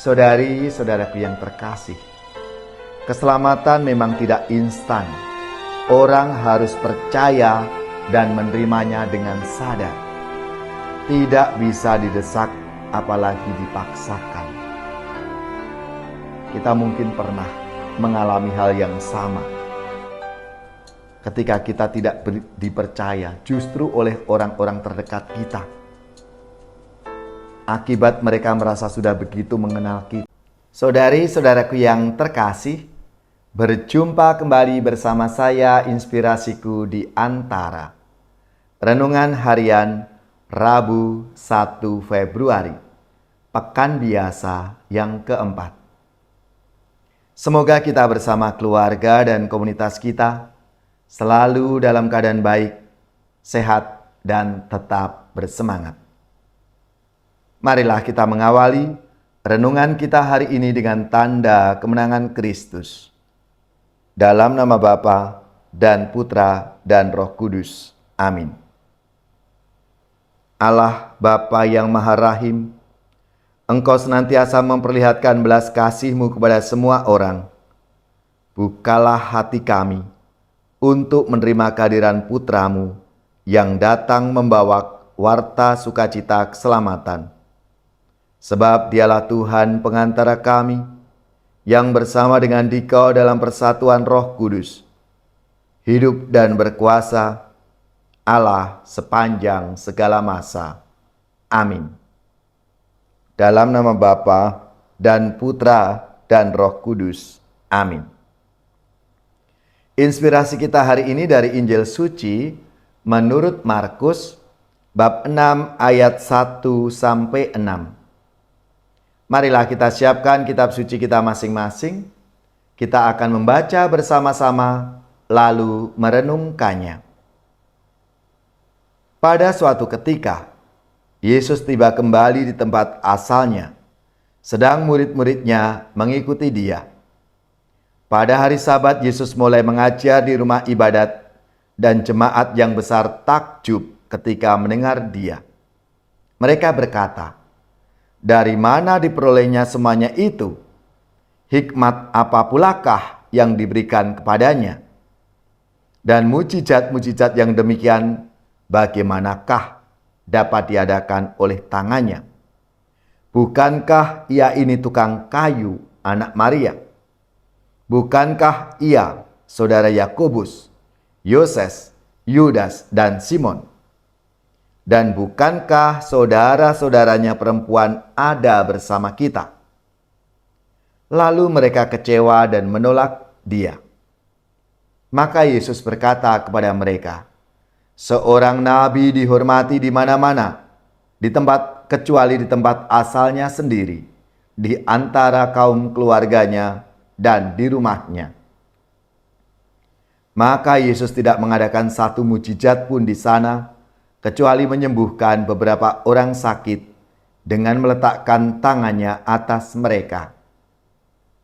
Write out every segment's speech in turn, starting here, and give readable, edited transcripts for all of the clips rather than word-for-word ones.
Saudari-saudaraku yang terkasih, keselamatan memang tidak instan. Orang harus percaya dan menerimanya dengan sadar. Tidak bisa didesak, apalagi dipaksakan. Kita mungkin pernah mengalami hal yang sama. Ketika kita tidak dipercaya justru oleh orang-orang terdekat kita. Akibat mereka merasa sudah begitu mengenal kita. Saudari-saudaraku yang terkasih, berjumpa kembali bersama saya Inspirasiku di Antara. Renungan harian Rabu 1 Februari, Pekan Biasa yang keempat. Semoga kita bersama keluarga dan komunitas kita selalu dalam keadaan baik, sehat, dan tetap bersemangat. Marilah kita mengawali renungan kita hari ini dengan tanda kemenangan Kristus. Dalam nama Bapa dan Putra dan Roh Kudus. Amin. Allah Bapa yang Maha Rahim, Engkau senantiasa memperlihatkan belas kasih-Mu kepada semua orang. Bukalah hati kami untuk menerima kehadiran Putra-Mu yang datang membawa warta sukacita keselamatan. Sebab Dialah Tuhan pengantara kami, yang bersama dengan Dikau dalam persatuan Roh Kudus, hidup dan berkuasa, Allah sepanjang segala masa. Amin. Dalam nama Bapa dan Putra dan Roh Kudus. Amin. Inspirasi kita hari ini dari Injil Suci menurut Markus bab 6 ayat 1 sampai 6. Marilah kita siapkan kitab suci kita masing-masing. Kita akan membaca bersama-sama lalu merenungkannya. Pada suatu ketika, Yesus tiba kembali di tempat asalnya, sedang murid-muridnya mengikuti Dia. Pada hari Sabat, Yesus mulai mengajar di rumah ibadat dan jemaat yang besar takjub ketika mendengar Dia. Mereka berkata, "Dari mana diperolehnya semuanya itu? Hikmat apa pulakah yang diberikan kepadanya? Dan mujizat-mujizat yang demikian bagaimanakah dapat diadakan oleh tangannya? Bukankah Ia ini tukang kayu, anak Maria? Bukankah Ia saudara Yakobus, Yoses, Yudas, dan Simon? Dan bukankah saudara-saudaranya perempuan ada bersama kita?" Lalu mereka kecewa dan menolak Dia. Maka Yesus berkata kepada mereka, "Seorang nabi dihormati di mana-mana, kecuali di tempat asalnya sendiri, di antara kaum keluarganya dan di rumahnya." Maka Yesus tidak mengadakan satu mujizat pun di sana, kecuali menyembuhkan beberapa orang sakit dengan meletakkan tangannya atas mereka.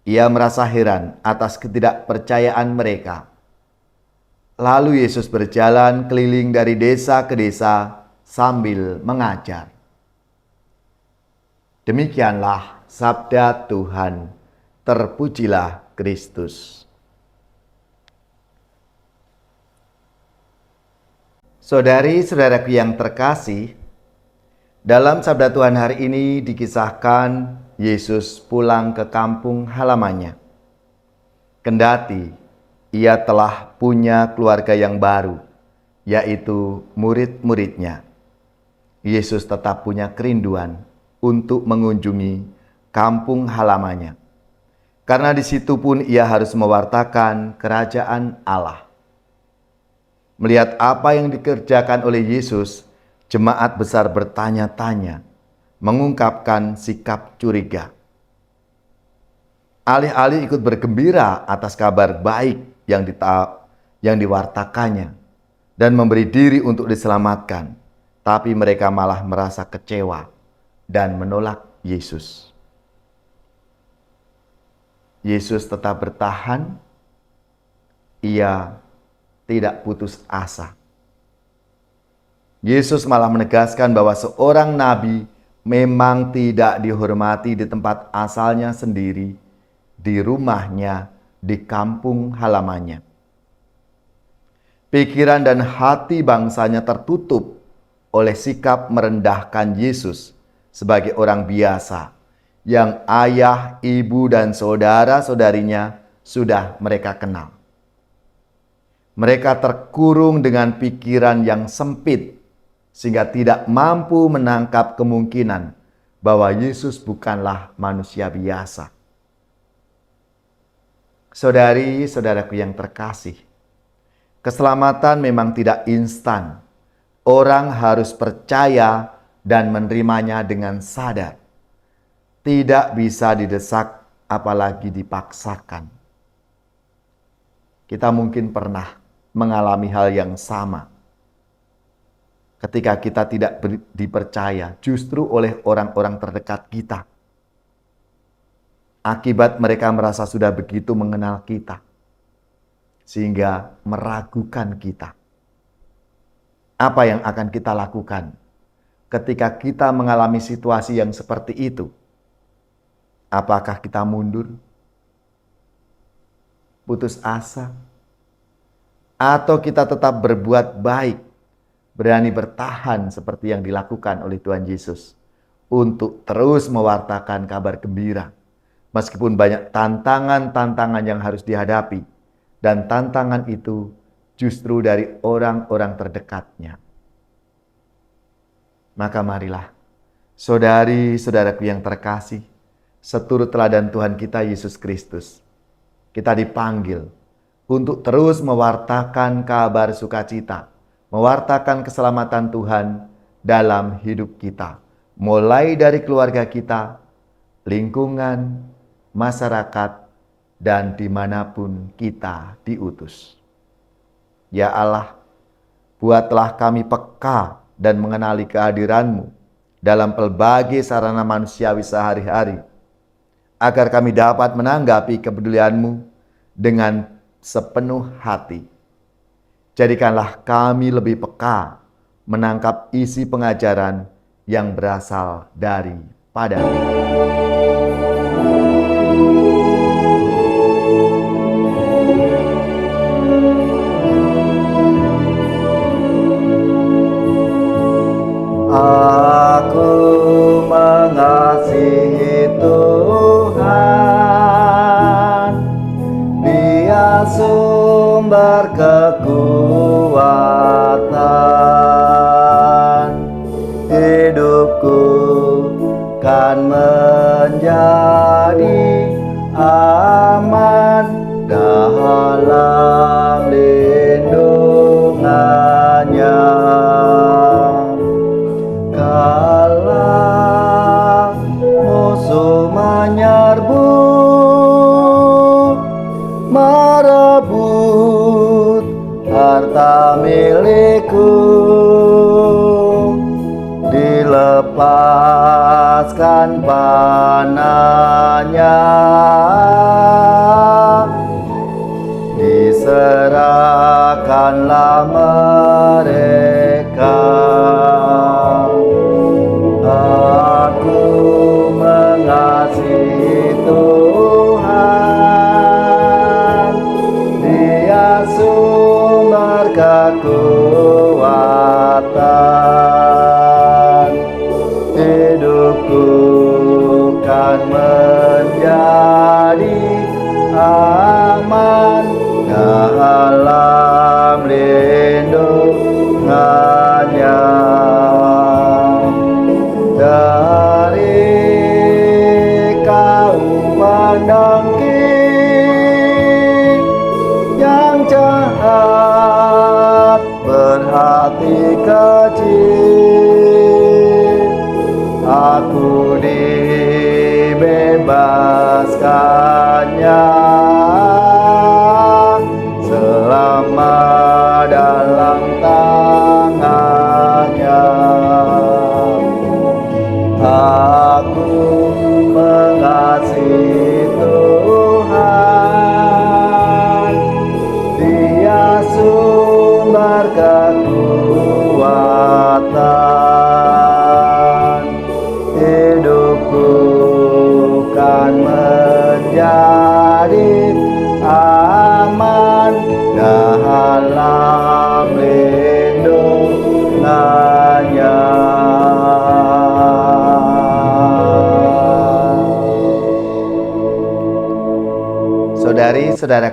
Ia merasa heran atas ketidakpercayaan mereka. Lalu Yesus berjalan keliling dari desa ke desa sambil mengajar. Demikianlah sabda Tuhan. Terpujilah Kristus. Saudari-saudaraku yang terkasih, dalam sabda Tuhan hari ini dikisahkan Yesus pulang ke kampung halamannya. Kendati Ia telah punya keluarga yang baru, yaitu murid-muridnya, Yesus tetap punya kerinduan untuk mengunjungi kampung halamannya. Karena di situ pun Ia harus mewartakan kerajaan Allah. Melihat apa yang dikerjakan oleh Yesus, jemaat besar bertanya-tanya, mengungkapkan sikap curiga. Alih-alih ikut bergembira atas kabar baik yang diwartakannya dan memberi diri untuk diselamatkan, tapi mereka malah merasa kecewa dan menolak Yesus. Yesus tetap bertahan. Ia tidak putus asa. Yesus malah menegaskan bahwa seorang nabi memang tidak dihormati di tempat asalnya sendiri, di rumahnya, di kampung halamannya. Pikiran dan hati bangsanya tertutup oleh sikap merendahkan Yesus sebagai orang biasa yang ayah, ibu, dan saudara-saudarinya sudah mereka kenal. Mereka terkurung dengan pikiran yang sempit sehingga tidak mampu menangkap kemungkinan bahwa Yesus bukanlah manusia biasa. Saudari-saudaraku yang terkasih, keselamatan memang tidak instan. Orang harus percaya dan menerimanya dengan sadar. Tidak bisa didesak, apalagi dipaksakan. Kita mungkin pernah mengalami hal yang sama. Ketika kita tidak dipercaya justru oleh orang-orang terdekat kita. Akibat mereka merasa sudah begitu mengenal kita, sehingga meragukan kita. Apa yang akan kita lakukan ketika kita mengalami situasi yang seperti itu? Apakah kita mundur? Putus asa? Atau kita tetap berbuat baik, berani bertahan seperti yang dilakukan oleh Tuhan Yesus untuk terus mewartakan kabar gembira? Meskipun banyak tantangan-tantangan yang harus dihadapi, dan tantangan itu justru dari orang-orang terdekatnya. Maka marilah, saudari-saudaraku yang terkasih, seturut teladan Tuhan kita Yesus Kristus, kita dipanggil untuk terus mewartakan kabar sukacita, mewartakan keselamatan Tuhan dalam hidup kita, mulai dari keluarga kita, lingkungan, masyarakat, dan dimanapun kita diutus. Ya Allah, buatlah kami peka dan mengenali kehadiran-Mu dalam pelbagai sarana manusiawi sehari-hari, agar kami dapat menanggapi kepedulian-Mu dengan sepenuh hati. Jadikanlah kami lebih peka menangkap isi pengajaran yang berasal daripada-Mu. Aku mengasihi Tuhan, Dia sumber kekuatan. Hidupku kan menjadi aman dalam lindungannya. Kala musuh menyerbu, merebut harta milikku, dilepaskan panahnya, diserahkanlah mereka. Aku mengasihi Tuhan, Dia sumber kekuatan. Hidupku kan menjadi aman dalam lindungannya. Dari kaum pendengki yang jahat, berhati kecil, aku dibebaskannya.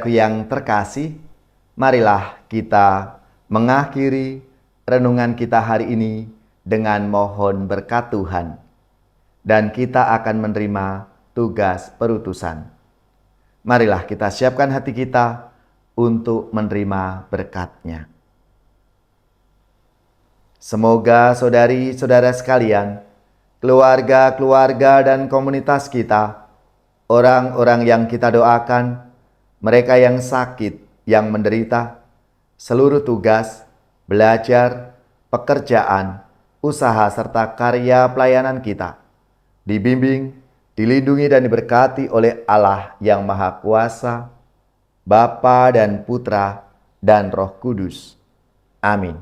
Saudaraku yang terkasih, marilah kita mengakhiri renungan kita hari ini dengan mohon berkat Tuhan. Dan kita akan menerima tugas perutusan. Marilah kita siapkan hati kita untuk menerima berkat-Nya. Semoga saudari-saudara sekalian, keluarga-keluarga dan komunitas kita, orang-orang yang kita doakan, mereka yang sakit, yang menderita, seluruh tugas, belajar, pekerjaan, usaha serta karya pelayanan kita, dibimbing, dilindungi dan diberkati oleh Allah yang Maha Kuasa, Bapa dan Putra dan Roh Kudus. Amin.